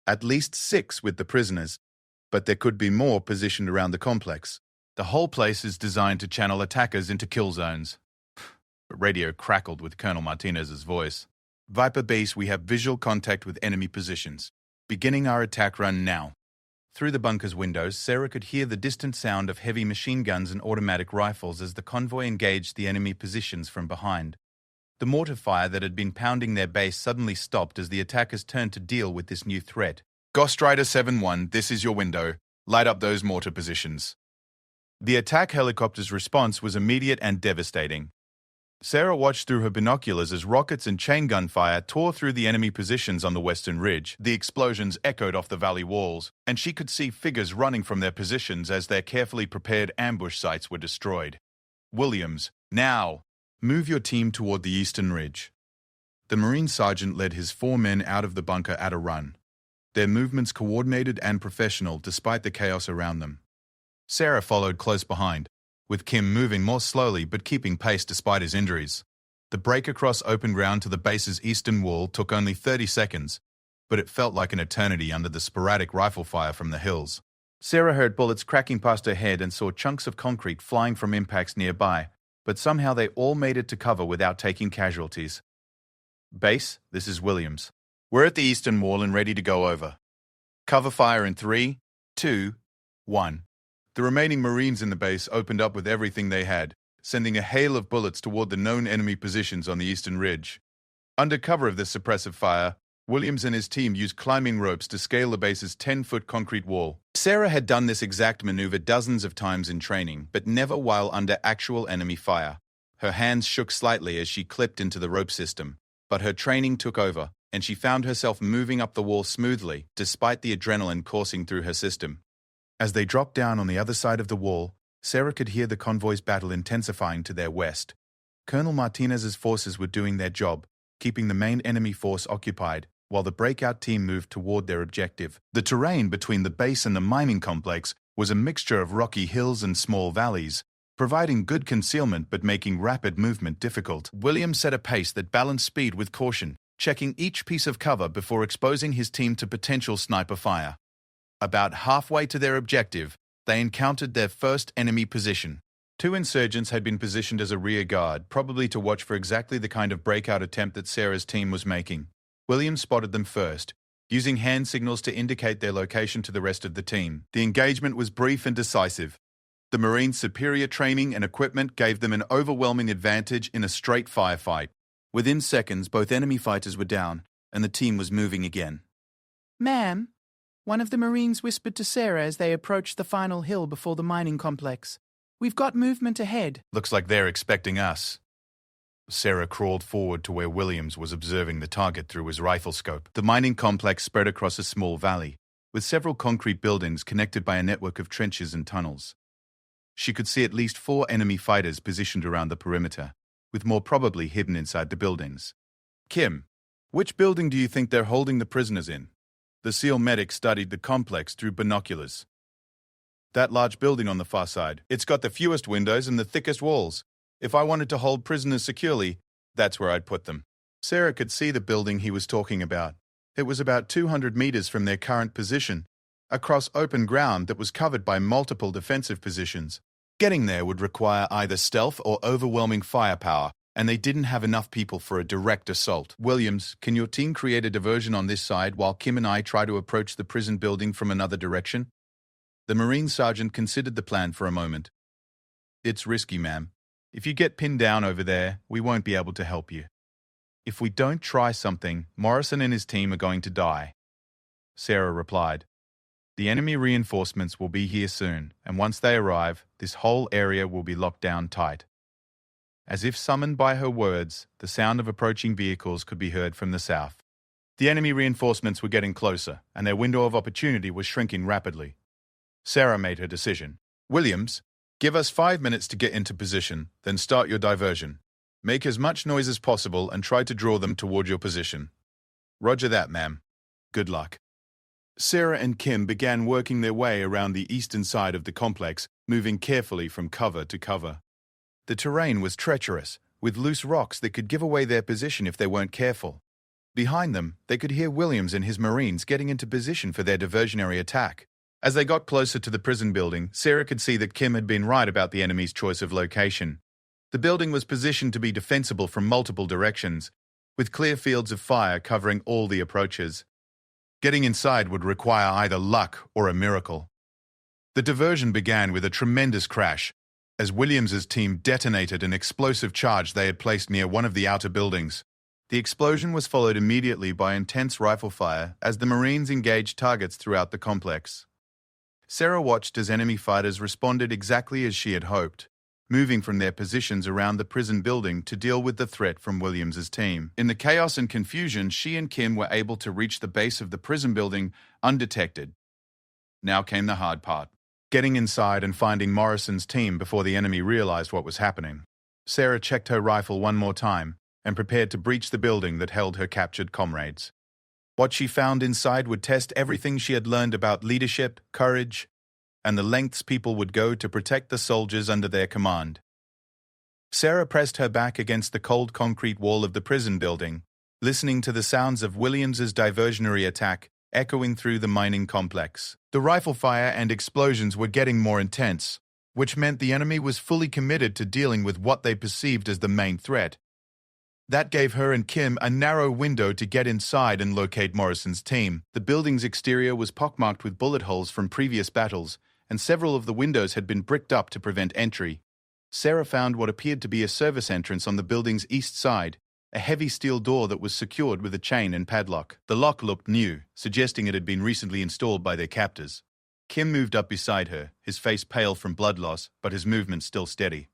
At least 6 with the prisoners, but there could be more positioned around the complex. The whole place is designed to channel attackers into kill zones. The radio crackled with Colonel Martinez's voice. Viper Base, we have visual contact with enemy positions. Beginning our attack run now. Through the bunker's windows, Sarah could hear the distant sound of heavy machine guns and automatic rifles as the convoy engaged the enemy positions from behind. The mortar fire that had been pounding their base suddenly stopped as the attackers turned to deal with this new threat. Ghost Rider 7-1, this is your window. Light up those mortar positions. The attack helicopter's response was immediate and devastating. Sarah watched through her binoculars as rockets and chain gun fire tore through the enemy positions on the western ridge. The explosions echoed off the valley walls, and she could see figures running from their positions as their carefully prepared ambush sites were destroyed. Williams, now! Move your team toward the eastern ridge. The Marine sergeant led his 4 men out of the bunker at a run. Their movements coordinated and professional despite the chaos around them. Sarah followed close behind, with Kim moving more slowly but keeping pace despite his injuries. The break across open ground to the base's eastern wall took only 30 seconds, but it felt like an eternity under the sporadic rifle fire from the hills. Sarah heard bullets cracking past her head and saw chunks of concrete flying from impacts nearby, but somehow they all made it to cover without taking casualties. Base, this is Williams. We're at the eastern wall and ready to go over. Cover fire in 3, 2, 1. The remaining Marines in the base opened up with everything they had, sending a hail of bullets toward the known enemy positions on the eastern ridge. Under cover of this suppressive fire, Williams and his team used climbing ropes to scale the base's 10-foot concrete wall. Sarah had done this exact maneuver dozens of times in training, but never while under actual enemy fire. Her hands shook slightly as she clipped into the rope system, but her training took over, and she found herself moving up the wall smoothly, despite the adrenaline coursing through her system. As they dropped down on the other side of the wall, Sarah could hear the convoy's battle intensifying to their west. Colonel Martinez's forces were doing their job, keeping the main enemy force occupied, while the breakout team moved toward their objective. The terrain between the base and the mining complex was a mixture of rocky hills and small valleys, providing good concealment but making rapid movement difficult. Williams set a pace that balanced speed with caution, checking each piece of cover before exposing his team to potential sniper fire. About halfway to their objective, they encountered their first enemy position. 2 insurgents had been positioned as a rear guard, probably to watch for exactly the kind of breakout attempt that Sarah's team was making. Williams spotted them first, using hand signals to indicate their location to the rest of the team. The engagement was brief and decisive. The Marines' superior training and equipment gave them an overwhelming advantage in a straight firefight. Within seconds, both enemy fighters were down, and the team was moving again. Ma'am, one of the Marines whispered to Sarah as they approached the final hill before the mining complex. We've got movement ahead. Looks like they're expecting us. Sarah crawled forward to where Williams was observing the target through his rifle scope. The mining complex spread across a small valley, with several concrete buildings connected by a network of trenches and tunnels. She could see at least 4 enemy fighters positioned around the perimeter, with more probably hidden inside the buildings. Kim, which building do you think they're holding the prisoners in? The SEAL medic studied the complex through binoculars. That large building on the far side. It's got the fewest windows and the thickest walls. If I wanted to hold prisoners securely, that's where I'd put them. Sarah could see the building he was talking about. It was about 200 meters from their current position, across open ground that was covered by multiple defensive positions. Getting there would require either stealth or overwhelming firepower, and they didn't have enough people for a direct assault. Williams, can your team create a diversion on this side while Kim and I try to approach the prison building from another direction? The Marine sergeant considered the plan for a moment. It's risky, ma'am. If you get pinned down over there, we won't be able to help you. If we don't try something, Morrison and his team are going to die. Sarah replied. The enemy reinforcements will be here soon, and once they arrive, this whole area will be locked down tight. As if summoned by her words, the sound of approaching vehicles could be heard from the south. The enemy reinforcements were getting closer, and their window of opportunity was shrinking rapidly. Sarah made her decision. Williams, give us 5 minutes to get into position, then start your diversion. Make as much noise as possible and try to draw them toward your position. Roger that, ma'am. Good luck. Sarah and Kim began working their way around the eastern side of the complex, moving carefully from cover to cover. The terrain was treacherous, with loose rocks that could give away their position if they weren't careful. Behind them, they could hear Williams and his Marines getting into position for their diversionary attack. As they got closer to the prison building, Sarah could see that Kim had been right about the enemy's choice of location. The building was positioned to be defensible from multiple directions, with clear fields of fire covering all the approaches. Getting inside would require either luck or a miracle. The diversion began with a tremendous crash, as Williams's team detonated an explosive charge they had placed near one of the outer buildings. The explosion was followed immediately by intense rifle fire as the Marines engaged targets throughout the complex. Sarah watched as enemy fighters responded exactly as she had hoped, moving from their positions around the prison building to deal with the threat from Williams's team. In the chaos and confusion, she and Kim were able to reach the base of the prison building undetected. Now came the hard part, getting inside and finding Morrison's team before the enemy realized what was happening. Sarah checked her rifle one more time and prepared to breach the building that held her captured comrades. What she found inside would test everything she had learned about leadership, courage, and the lengths people would go to protect the soldiers under their command. Sarah pressed her back against the cold concrete wall of the prison building, listening to the sounds of Williams's diversionary attack echoing through the mining complex. The rifle fire and explosions were getting more intense, which meant the enemy was fully committed to dealing with what they perceived as the main threat. That gave her and Kim a narrow window to get inside and locate Morrison's team. The building's exterior was pockmarked with bullet holes from previous battles, and several of the windows had been bricked up to prevent entry. Sarah found what appeared to be a service entrance on the building's east side, a heavy steel door that was secured with a chain and padlock. The lock looked new, suggesting it had been recently installed by their captors. Kim moved up beside her, his face pale from blood loss, but his movements still steady.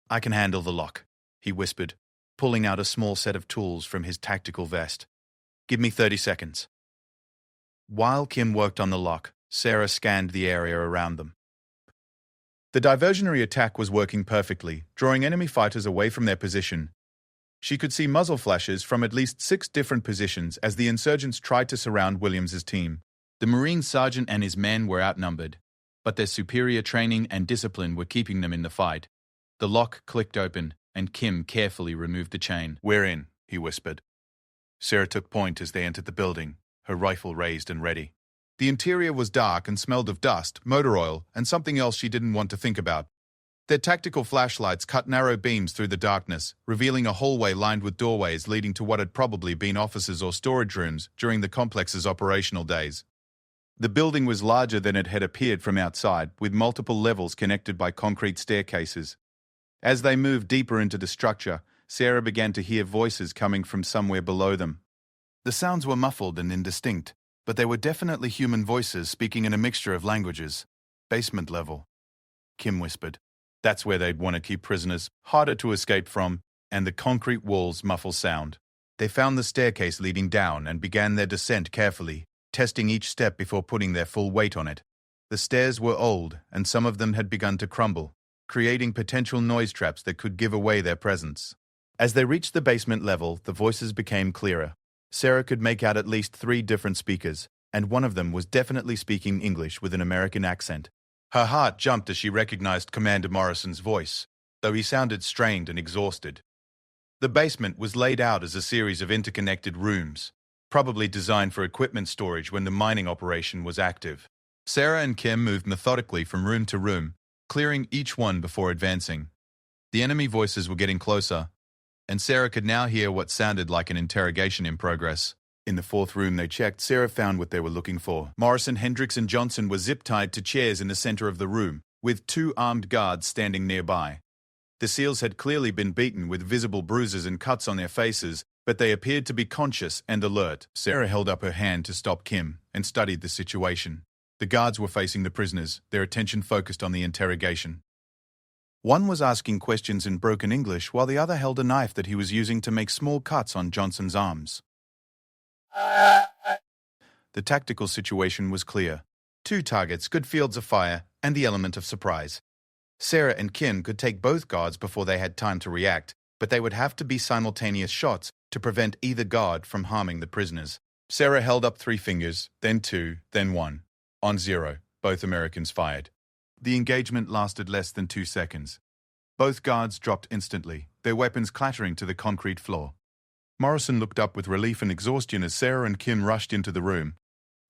"I can handle the lock," he whispered, pulling out a small set of tools from his tactical vest. "Give me 30 seconds. While Kim worked on the lock, Sarah scanned the area around them. The diversionary attack was working perfectly, drawing enemy fighters away from their position. She could see muzzle flashes from at least 6 different positions as the insurgents tried to surround Williams's team. The Marine sergeant and his men were outnumbered, but their superior training and discipline were keeping them in the fight. The lock clicked open, and Kim carefully removed the chain. "We're in," he whispered. Sarah took point as they entered the building, her rifle raised and ready. The interior was dark and smelled of dust, motor oil, and something else she didn't want to think about. Their tactical flashlights cut narrow beams through the darkness, revealing a hallway lined with doorways leading to what had probably been offices or storage rooms during the complex's operational days. The building was larger than it had appeared from outside, with multiple levels connected by concrete staircases. As they moved deeper into the structure, Sarah began to hear voices coming from somewhere below them. The sounds were muffled and indistinct, but they were definitely human voices speaking in a mixture of languages. "Basement level," Kim whispered. "That's where they'd want to keep prisoners, harder to escape from, and the concrete walls muffle sound." They found the staircase leading down and began their descent carefully, testing each step before putting their full weight on it. The stairs were old, and some of them had begun to crumble, creating potential noise traps that could give away their presence. As they reached the basement level, the voices became clearer. Sarah could make out at least 3 different speakers, and one of them was definitely speaking English with an American accent. Her heart jumped as she recognized Commander Morrison's voice, though he sounded strained and exhausted. The basement was laid out as a series of interconnected rooms, probably designed for equipment storage when the mining operation was active. Sarah and Kim moved methodically from room to room, clearing each one before advancing. The enemy voices were getting closer, and Sarah could now hear what sounded like an interrogation in progress. In the fourth room they checked, Sarah found what they were looking for. Morrison, Hendricks, and Johnson were zip-tied to chairs in the center of the room, with 2 armed guards standing nearby. The SEALs had clearly been beaten with visible bruises and cuts on their faces, but they appeared to be conscious and alert. Sarah held up her hand to stop Kim and studied the situation. The guards were facing the prisoners, their attention focused on the interrogation. One was asking questions in broken English, while the other held a knife that he was using to make small cuts on Johnson's arms. The tactical situation was clear. 2 targets, good fields of fire, and the element of surprise. Sarah and Kim could take both guards before they had time to react, but they would have to be simultaneous shots to prevent either guard from harming the prisoners. Sarah held up 3 fingers, then 2, then 1. On 0, both Americans fired. The engagement lasted less than 2 seconds. Both guards dropped instantly, their weapons clattering to the concrete floor. Morrison looked up with relief and exhaustion as Sarah and Kim rushed into the room.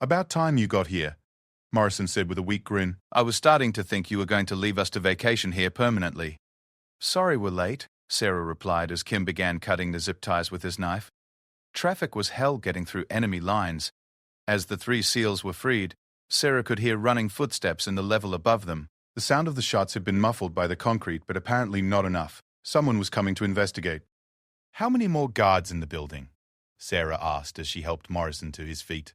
"About time you got here," Morrison said with a weak grin. "I was starting to think you were going to leave us to vacation here permanently." "Sorry we're late," Sarah replied as Kim began cutting the zip ties with his knife. Traffic was hell getting through enemy lines. As the 3 SEALs were freed, Sarah could hear running footsteps in the level above them. The sound of the shots had been muffled by the concrete, but apparently not enough. Someone was coming to investigate. "How many more guards in the building?" Sarah asked as she helped Morrison to his feet.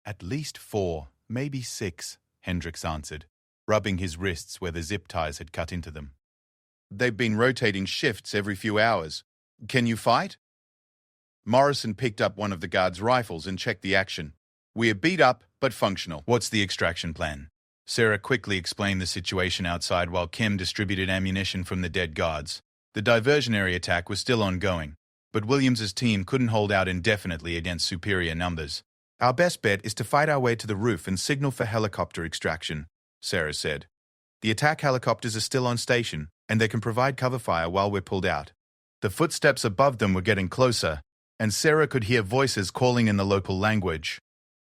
"At least 4, maybe 6, Hendricks answered, rubbing his wrists where the zip ties had cut into them. "They've been rotating shifts every few hours. Can you fight?" Morrison picked up one of the guards' rifles and checked the action. "We're beat up, but functional." "What's the extraction plan?" Sarah quickly explained the situation outside while Kim distributed ammunition from the dead guards. The diversionary attack was still ongoing, but Williams's team couldn't hold out indefinitely against superior numbers. "Our best bet is to fight our way to the roof and signal for helicopter extraction," Sarah said. "The attack helicopters are still on station, and they can provide cover fire while we're pulled out." The footsteps above them were getting closer, and Sarah could hear voices calling in the local language.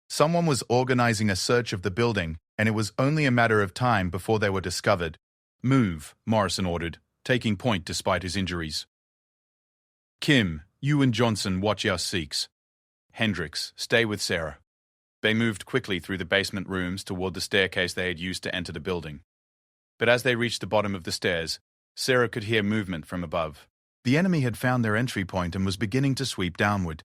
Someone was organizing a search of the building, and it was only a matter of time before they were discovered. "Move," Morrison ordered, taking point despite his injuries. "Kim, you and Johnson watch our Sikhs. Hendricks, stay with Sarah." They moved quickly through the basement rooms toward the staircase they had used to enter the building. But as they reached the bottom of the stairs, Sarah could hear movement from above. The enemy had found their entry point and was beginning to sweep downward.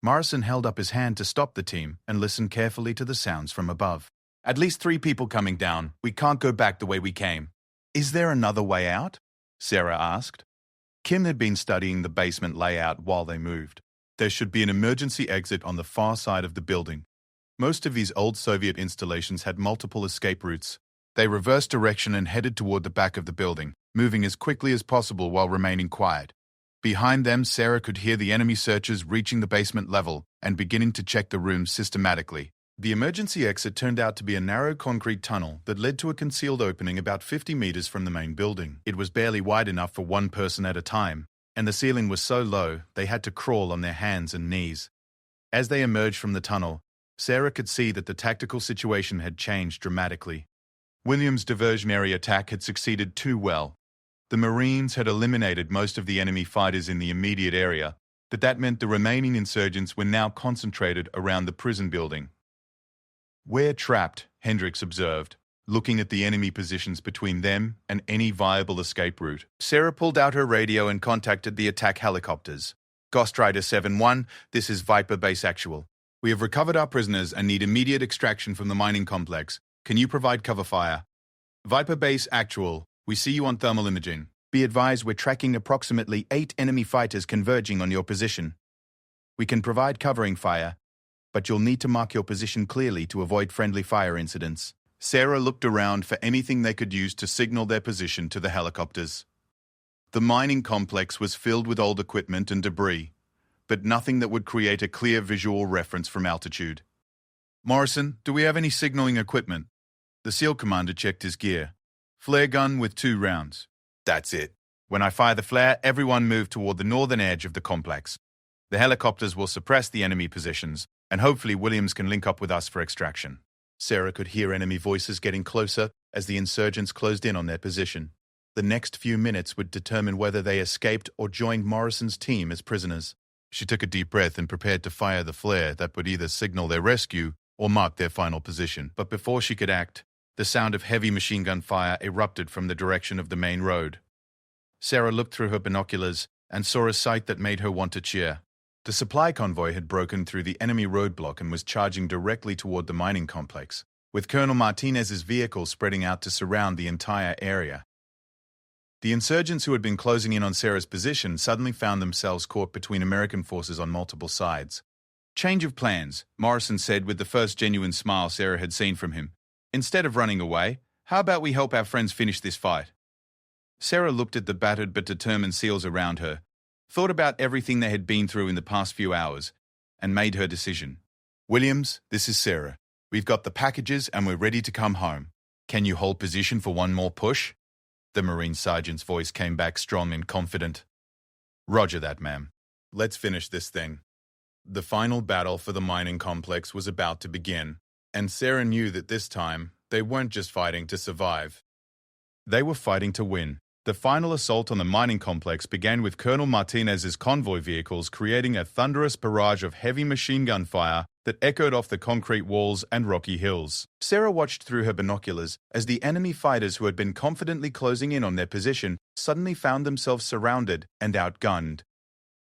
Morrison held up his hand to stop the team and listened carefully to the sounds from above. "At least 3 people coming down. We can't go back the way we came." "Is there another way out?" Sarah asked. Kim had been studying the basement layout while they moved. There should be an emergency exit on the far side of the building. Most of these old Soviet installations had multiple escape routes. They reversed direction and headed toward the back of the building, moving as quickly as possible while remaining quiet. Behind them, Sarah could hear the enemy searchers reaching the basement level and beginning to check the rooms systematically. The emergency exit turned out to be a narrow concrete tunnel that led to a concealed opening about 50 meters from the main building. It was barely wide enough for one person at a time, and the ceiling was so low they had to crawl on their hands and knees. As they emerged from the tunnel, Sarah could see that the tactical situation had changed dramatically. Williams' diversionary attack had succeeded too well. The Marines had eliminated most of the enemy fighters in the immediate area, but that meant the remaining insurgents were now concentrated around the prison building. "We're trapped," Hendricks observed, looking at the enemy positions between them and any viable escape route. Sarah pulled out her radio and contacted the attack helicopters. "Ghost Rider 7-1, this is Viper Base Actual. We have recovered our prisoners and need immediate extraction from the mining complex. Can you provide cover fire?" "Viper Base Actual, we see you on thermal imaging. Be advised we're tracking approximately 8 enemy fighters converging on your position. We can provide covering fire, but you'll need to mark your position clearly to avoid friendly fire incidents." Sarah looked around for anything they could use to signal their position to the helicopters. The mining complex was filled with old equipment and debris, but nothing that would create a clear visual reference from altitude. "Morrison, do we have any signaling equipment?" The SEAL commander checked his gear. Flare gun with 2 rounds. That's it. When I fire the flare, everyone move toward the northern edge of the complex. The helicopters will suppress the enemy positions, and hopefully Williams can link up with us for extraction. Sarah could hear enemy voices getting closer as the insurgents closed in on their position. The next few minutes would determine whether they escaped or joined Morrison's team as prisoners. She took a deep breath and prepared to fire the flare that would either signal their rescue or mark their final position. But before she could act, the sound of heavy machine gun fire erupted from the direction of the main road. Sarah looked through her binoculars and saw a sight that made her want to cheer. The supply convoy had broken through the enemy roadblock and was charging directly toward the mining complex, with Colonel Martinez's vehicle spreading out to surround the entire area. The insurgents who had been closing in on Sarah's position suddenly found themselves caught between American forces on multiple sides. Change of plans, Morrison said with the first genuine smile Sarah had seen from him. Instead of running away, how about we help our friends finish this fight? Sarah looked at the battered but determined SEALs around her, thought about everything they had been through in the past few hours, and made her decision. Williams, this is Sarah. We've got the packages and we're ready to come home. Can you hold position for one more push? The Marine Sergeant's voice came back strong and confident. Roger that, ma'am. Let's finish this thing. The final battle for the mining complex was about to begin, and Sarah knew that this time they weren't just fighting to survive. They were fighting to win. The final assault on the mining complex began with Colonel Martinez's convoy vehicles creating a thunderous barrage of heavy machine gun fire that echoed off the concrete walls and rocky hills. Sarah watched through her binoculars as the enemy fighters who had been confidently closing in on their position suddenly found themselves surrounded and outgunned.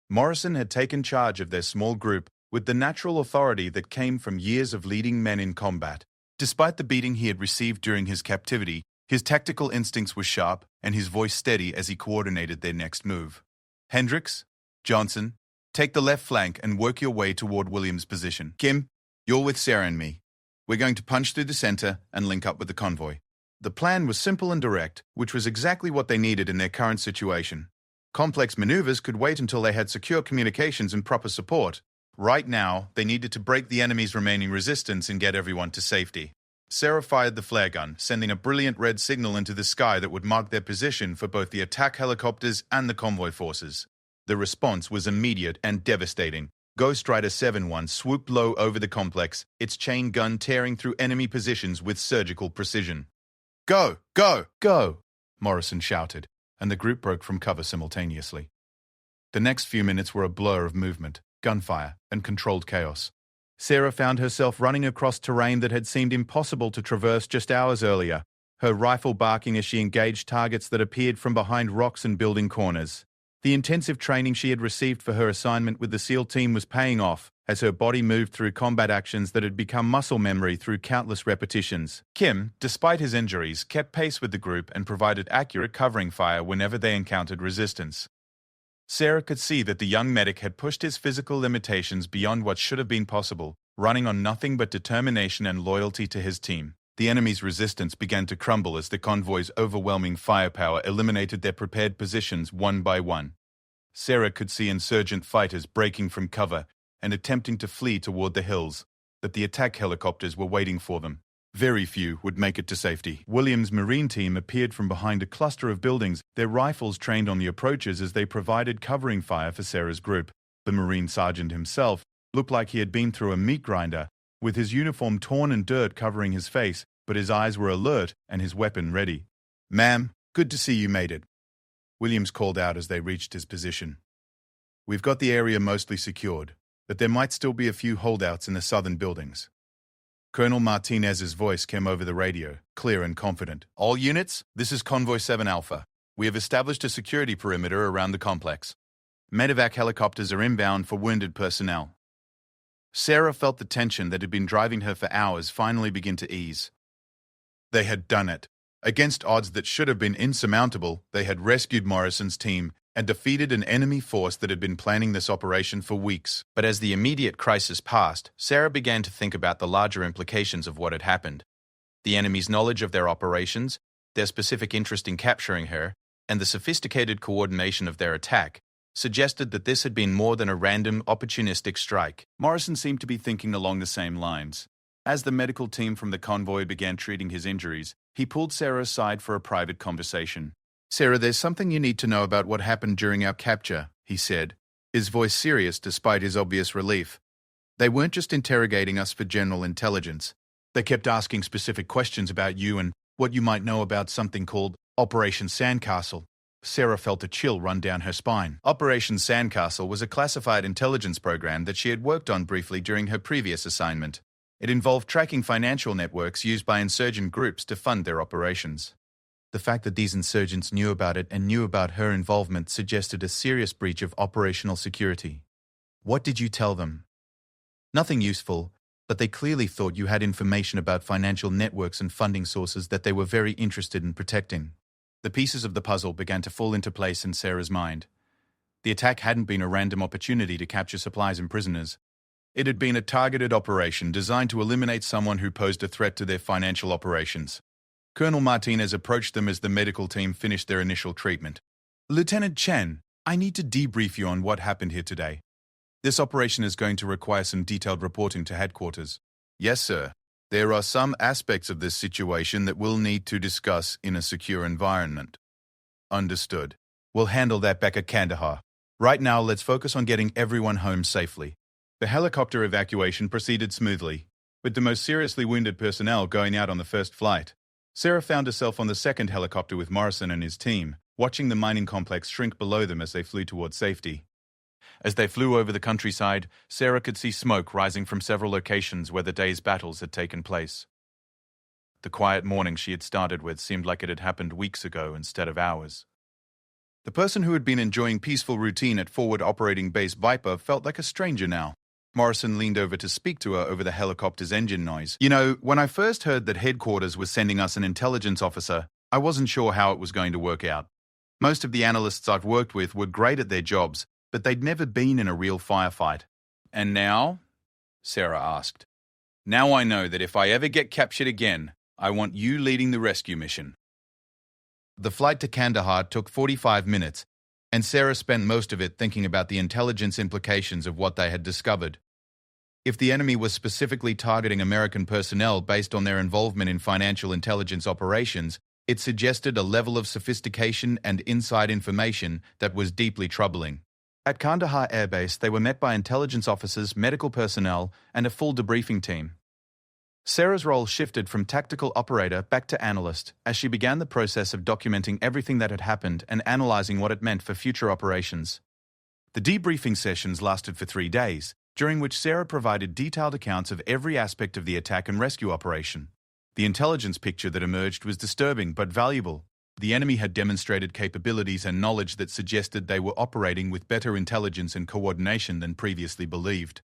Morrison had taken charge of their small group with the natural authority that came from years of leading men in combat. Despite the beating he had received during his captivity, his tactical instincts were sharp and his voice steady as he coordinated their next move. Hendricks, Johnson, take the left flank and work your way toward Williams' position. Kim, you're with Sarah and me. We're going to punch through the center and link up with the convoy. The plan was simple and direct, which was exactly what they needed in their current situation. Complex maneuvers could wait until they had secure communications and proper support. Right now, they needed to break the enemy's remaining resistance and get everyone to safety. Sarah fired the flare gun, sending a brilliant red signal into the sky that would mark their position for both the attack helicopters and the convoy forces. The response was immediate and devastating. Ghost Rider 7-1 swooped low over the complex, its chain gun tearing through enemy positions with surgical precision. Go! Go! Go! Morrison shouted, and the group broke from cover simultaneously. The next few minutes were a blur of movement, gunfire, and controlled chaos. Sarah found herself running across terrain that had seemed impossible to traverse just hours earlier, her rifle barking as she engaged targets that appeared from behind rocks and building corners. The intensive training she had received for her assignment with the SEAL team was paying off as her body moved through combat actions that had become muscle memory through countless repetitions. Kim, despite his injuries, kept pace with the group and provided accurate covering fire whenever they encountered resistance. Sarah could see that the young medic had pushed his physical limitations beyond what should have been possible, running on nothing but determination and loyalty to his team. The enemy's resistance began to crumble as the convoy's overwhelming firepower eliminated their prepared positions one by one. Sarah could see insurgent fighters breaking from cover and attempting to flee toward the hills, but the attack helicopters were waiting for them. Very few would make it to safety. Williams' Marine team appeared from behind a cluster of buildings, their rifles trained on the approaches as they provided covering fire for Sarah's group. The Marine sergeant himself looked like he had been through a meat grinder, with his uniform torn and dirt covering his face, but his eyes were alert and his weapon ready. "Ma'am, good to see you made it," Williams called out as they reached his position. "We've got the area mostly secured, but there might still be a few holdouts in the southern buildings." Colonel Martinez's voice came over the radio, clear and confident. "All units, this is Convoy 7 Alpha. We have established a security perimeter around the complex. Medevac helicopters are inbound for wounded personnel." Sarah felt the tension that had been driving her for hours finally begin to ease. They had done it. Against odds that should have been insurmountable, they had rescued Morrison's team and defeated an enemy force that had been planning this operation for weeks. But as the immediate crisis passed, Sarah began to think about the larger implications of what had happened. The enemy's knowledge of their operations, their specific interest in capturing her, and the sophisticated coordination of their attack suggested that this had been more than a random, opportunistic strike. Morrison seemed to be thinking along the same lines. As the medical team from the convoy began treating his injuries, he pulled Sarah aside for a private conversation. "Sarah, there's something you need to know about what happened during our capture," he said, his voice serious despite his obvious relief. "They weren't just interrogating us for general intelligence. They kept asking specific questions about you and what you might know about something called Operation Sandcastle." Sarah felt a chill run down her spine. Operation Sandcastle was a classified intelligence program that she had worked on briefly during her previous assignment. It involved tracking financial networks used by insurgent groups to fund their operations. The fact that these insurgents knew about it and knew about her involvement suggested a serious breach of operational security. "What did you tell them?" "Nothing useful, but they clearly thought you had information about financial networks and funding sources that they were very interested in protecting." The pieces of the puzzle began to fall into place in Sarah's mind. The attack hadn't been a random opportunity to capture supplies and prisoners. It had been a targeted operation designed to eliminate someone who posed a threat to their financial operations. Colonel Martinez approached them as the medical team finished their initial treatment. "Lieutenant Chen, I need to debrief you on what happened here today. This operation is going to require some detailed reporting to headquarters." "Yes, sir. There are some aspects of this situation that we'll need to discuss in a secure environment." "Understood. We'll handle that back at Kandahar. Right now, let's focus on getting everyone home safely." The helicopter evacuation proceeded smoothly, with the most seriously wounded personnel going out on the first flight. Sarah found herself on the second helicopter with Morrison and his team, watching the mining complex shrink below them as they flew towards safety. As they flew over the countryside, Sarah could see smoke rising from several locations where the day's battles had taken place. The quiet morning she had started with seemed like it had happened weeks ago instead of hours. The person who had been enjoying peaceful routine at Forward Operating Base Viper felt like a stranger now. Morrison leaned over to speak to her over the helicopter's engine noise. "You know, when I first heard that headquarters was sending us an intelligence officer, I wasn't sure how it was going to work out. Most of the analysts I've worked with were great at their jobs, but they'd never been in a real firefight." "And now?" Sarah asked. "Now I know that if I ever get captured again, I want you leading the rescue mission." The flight to Kandahar took 45 minutes, and Sarah spent most of it thinking about the intelligence implications of what they had discovered. If the enemy was specifically targeting American personnel based on their involvement in financial intelligence operations, it suggested a level of sophistication and inside information that was deeply troubling. At Kandahar Air Base, they were met by intelligence officers, medical personnel, and a full debriefing team. Sarah's role shifted from tactical operator back to analyst as she began the process of documenting everything that had happened and analyzing what it meant for future operations. The debriefing sessions lasted for 3 days, during which Sarah provided detailed accounts of every aspect of the attack and rescue operation. The intelligence picture that emerged was disturbing but valuable. The enemy had demonstrated capabilities and knowledge that suggested they were operating with better intelligence and coordination than previously believed.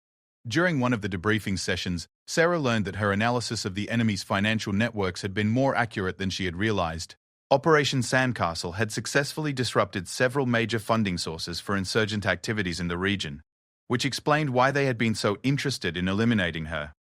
During one of the debriefing sessions, Sarah learned that her analysis of the enemy's financial networks had been more accurate than she had realized. Operation Sandcastle had successfully disrupted several major funding sources for insurgent activities in the region, which explained why they had been so interested in eliminating her.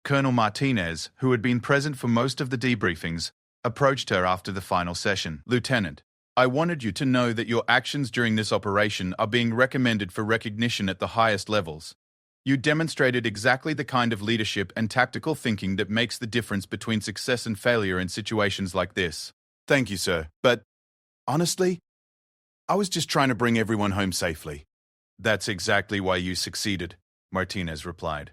Colonel Martinez, who had been present for most of the debriefings, approached her after the final session. "Lieutenant, I wanted you to know that your actions during this operation are being recommended for recognition at the highest levels. You demonstrated exactly the kind of leadership and tactical thinking that makes the difference between success and failure in situations like this." "Thank you, sir. But honestly, I was just trying to bring everyone home safely." "That's exactly why you succeeded," Martinez replied.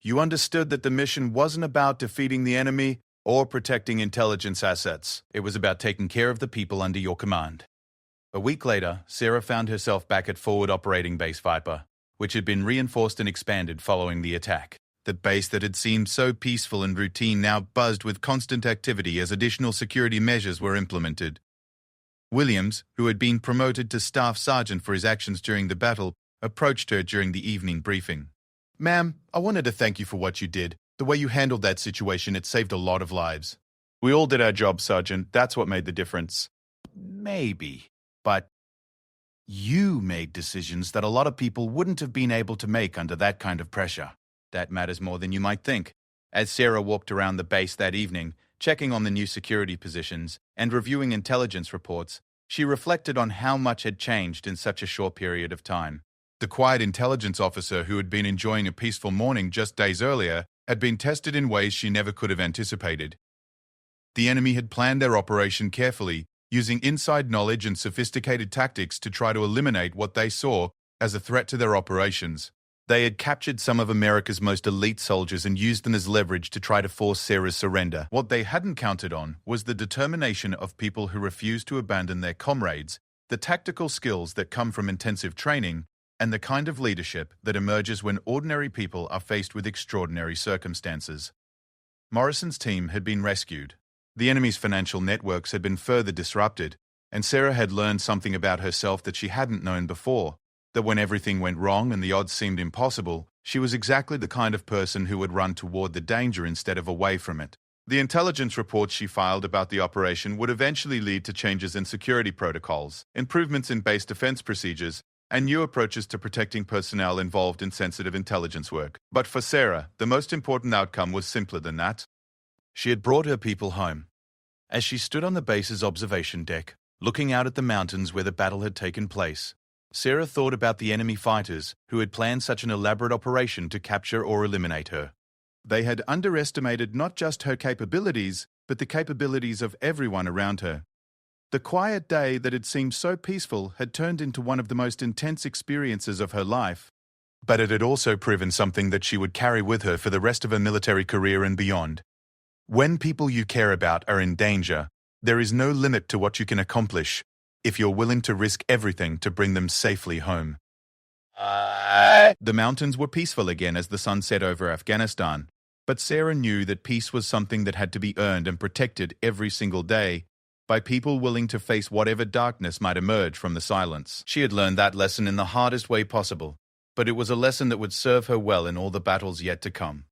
"You understood that the mission wasn't about defeating the enemy or protecting intelligence assets. It was about taking care of the people under your command." A week later, Sarah found herself back at Forward Operating Base Viper, which had been reinforced and expanded following the attack. The base that had seemed so peaceful and routine now buzzed with constant activity as additional security measures were implemented. Williams, who had been promoted to Staff Sergeant for his actions during the battle, approached her during the evening briefing. "Ma'am, I wanted to thank you for what you did. The way you handled that situation, it saved a lot of lives." "We all did our job, Sergeant. That's what made the difference." "Maybe, but you made decisions that a lot of people wouldn't have been able to make under that kind of pressure. That matters more than you might think." As Sarah walked around the base that evening, checking on the new security positions and reviewing intelligence reports, she reflected on how much had changed in such a short period of time. The quiet intelligence officer who had been enjoying a peaceful morning just days earlier had been tested in ways she never could have anticipated. The enemy had planned their operation carefully, using inside knowledge and sophisticated tactics to try to eliminate what they saw as a threat to their operations. They had captured some of America's most elite soldiers and used them as leverage to try to force Sarah's surrender. What they hadn't counted on was the determination of people who refused to abandon their comrades, the tactical skills that come from intensive training, and the kind of leadership that emerges when ordinary people are faced with extraordinary circumstances. Morrison's team had been rescued. The enemy's financial networks had been further disrupted, and Sarah had learned something about herself that she hadn't known before, that when everything went wrong and the odds seemed impossible, she was exactly the kind of person who would run toward the danger instead of away from it. The intelligence reports she filed about the operation would eventually lead to changes in security protocols, improvements in base defense procedures, and new approaches to protecting personnel involved in sensitive intelligence work. But for Sarah, the most important outcome was simpler than that. She had brought her people home. As she stood on the base's observation deck, looking out at the mountains where the battle had taken place, Sarah thought about the enemy fighters who had planned such an elaborate operation to capture or eliminate her. They had underestimated not just her capabilities, but the capabilities of everyone around her. The quiet day that had seemed so peaceful had turned into one of the most intense experiences of her life, but it had also proven something that she would carry with her for the rest of her military career and beyond. When people you care about are in danger, there is no limit to what you can accomplish if you're willing to risk everything to bring them safely home. The mountains were peaceful again as the sun set over Afghanistan, but Sarah knew that peace was something that had to be earned and protected every single day by people willing to face whatever darkness might emerge from the silence. She had learned that lesson in the hardest way possible, but it was a lesson that would serve her well in all the battles yet to come.